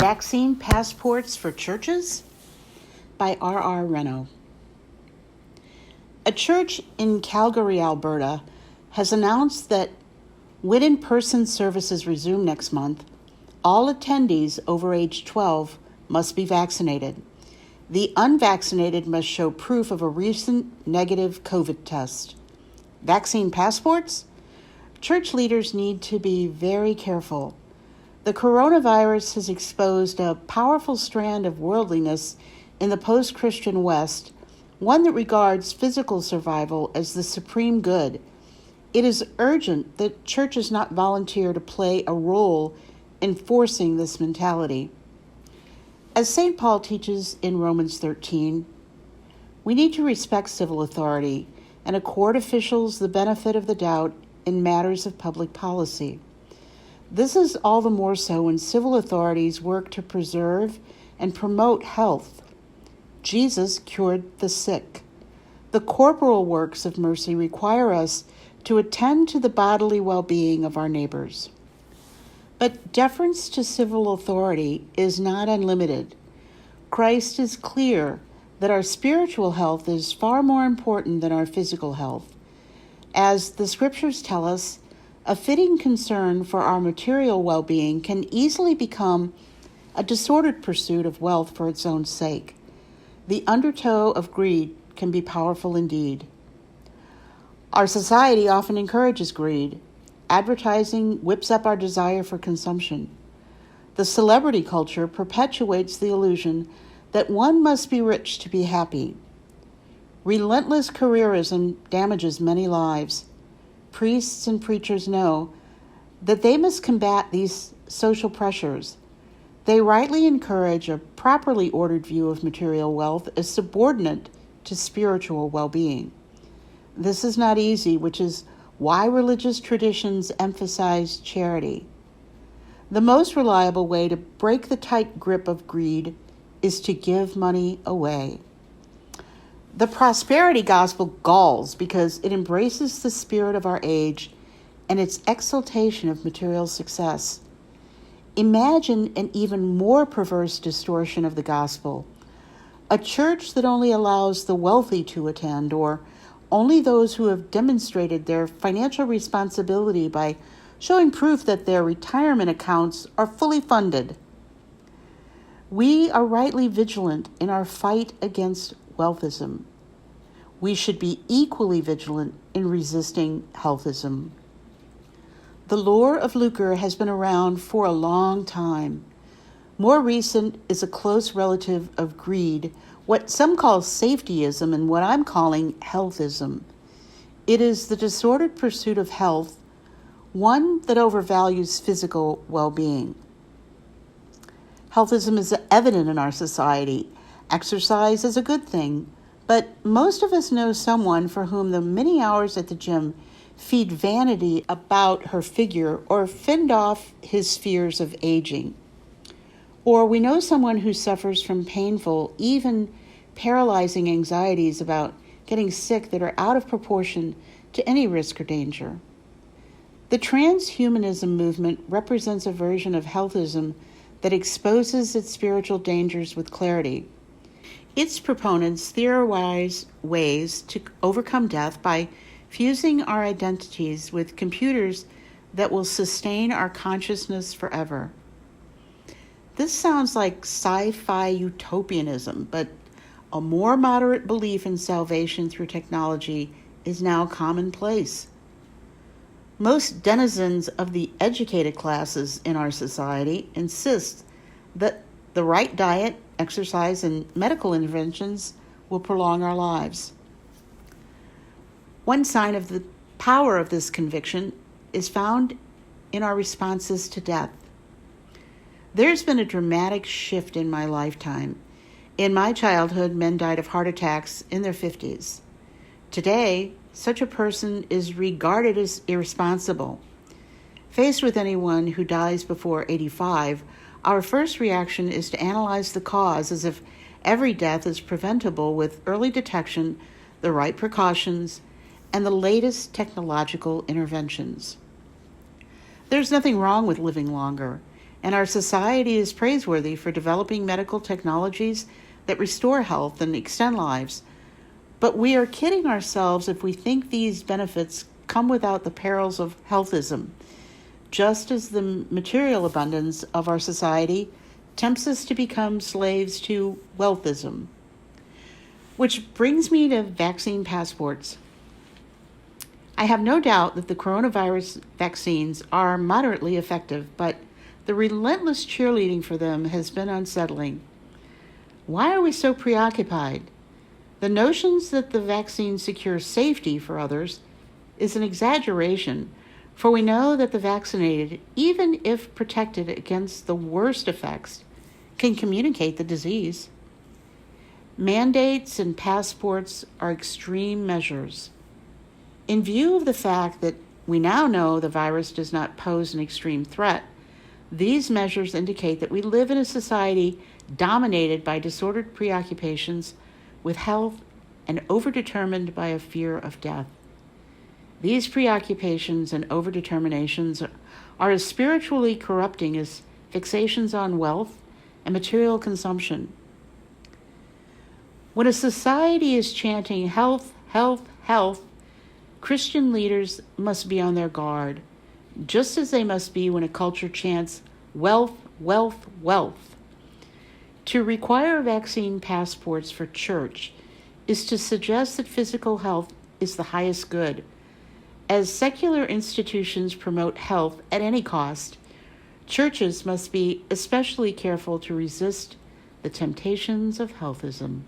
Vaccine Passports for Churches by R.R. Reno. A church in Calgary, Alberta, has announced that when in-person services resume next month, all attendees over age 12 must be vaccinated. The unvaccinated must show proof of a recent negative COVID test. Vaccine passports? Church leaders need to be very careful. The coronavirus has exposed a powerful strand of worldliness in the post-Christian West, one that regards physical survival as the supreme good. It is urgent that churches not volunteer to play a role in forcing this mentality. As St. Paul teaches in Romans 13, we need to respect civil authority and accord officials the benefit of the doubt in matters of public policy. This is all the more so when civil authorities work to preserve and promote health. Jesus cured the sick. The corporal works of mercy require us to attend to the bodily well-being of our neighbors. But deference to civil authority is not unlimited. Christ is clear that our spiritual health is far more important than our physical health. As the scriptures tell us, a fitting concern for our material well-being can easily become a disordered pursuit of wealth for its own sake. The undertow of greed can be powerful indeed. Our society often encourages greed. Advertising whips up our desire for consumption. The celebrity culture perpetuates the illusion that one must be rich to be happy. Relentless careerism damages many lives. Priests and preachers know that they must combat these social pressures. They rightly encourage a properly ordered view of material wealth as subordinate to spiritual well-being. This is not easy, which is why religious traditions emphasize charity. The most reliable way to break the tight grip of greed is to give money away. The prosperity gospel galls because it embraces the spirit of our age and its exaltation of material success. Imagine an even more perverse distortion of the gospel. A church that only allows the wealthy to attend, or only those who have demonstrated their financial responsibility by showing proof that their retirement accounts are fully funded. We are rightly vigilant in our fight against wealthism. We should be equally vigilant in resisting healthism. The lure of lucre has been around for a long time. More recent is a close relative of greed, what some call safetyism and what I'm calling healthism. It is the disordered pursuit of health, one that overvalues physical well-being. Healthism is evident in our society. Exercise is a good thing, but most of us know someone for whom the many hours at the gym feed vanity about her figure or fend off his fears of aging. Or we know someone who suffers from painful, even paralyzing anxieties about getting sick that are out of proportion to any risk or danger. The transhumanism movement represents a version of healthism that exposes its spiritual dangers with clarity. Its proponents theorize ways to overcome death by fusing our identities with computers that will sustain our consciousness forever. This sounds like sci-fi utopianism, but a more moderate belief in salvation through technology is now commonplace. Most denizens of the educated classes in our society insist that the right diet, exercise, and medical interventions will prolong our lives. One sign of the power of this conviction is found in our responses to death. There's been a dramatic shift in my lifetime. In my childhood, men died of heart attacks in their 50s. Today, such a person is regarded as irresponsible. Faced with anyone who dies before 85, our first reaction is to analyze the cause as if every death is preventable with early detection, the right precautions, and the latest technological interventions. There's nothing wrong with living longer. And our society is praiseworthy for developing medical technologies that restore health and extend lives. But we are kidding ourselves if we think these benefits come without the perils of healthism, just as the material abundance of our society tempts us to become slaves to wealthism. Which brings me to vaccine passports. I have no doubt that the coronavirus vaccines are moderately effective, but the relentless cheerleading for them has been unsettling. Why are we so preoccupied? The notions that the vaccine secures safety for others is an exaggeration, for we know that the vaccinated, even if protected against the worst effects, can communicate the disease. Mandates and passports are extreme measures. In view of the fact that we now know the virus does not pose an extreme threat, these measures indicate that we live in a society dominated by disordered preoccupations with health and overdetermined by a fear of death. These preoccupations and overdeterminations are as spiritually corrupting as fixations on wealth and material consumption. When a society is chanting health, health, health, Christian leaders must be on their guard, just as they must be when a culture chants wealth, wealth, wealth. To require vaccine passports for church is to suggest that physical health is the highest good. As secular institutions promote health at any cost, churches must be especially careful to resist the temptations of healthism.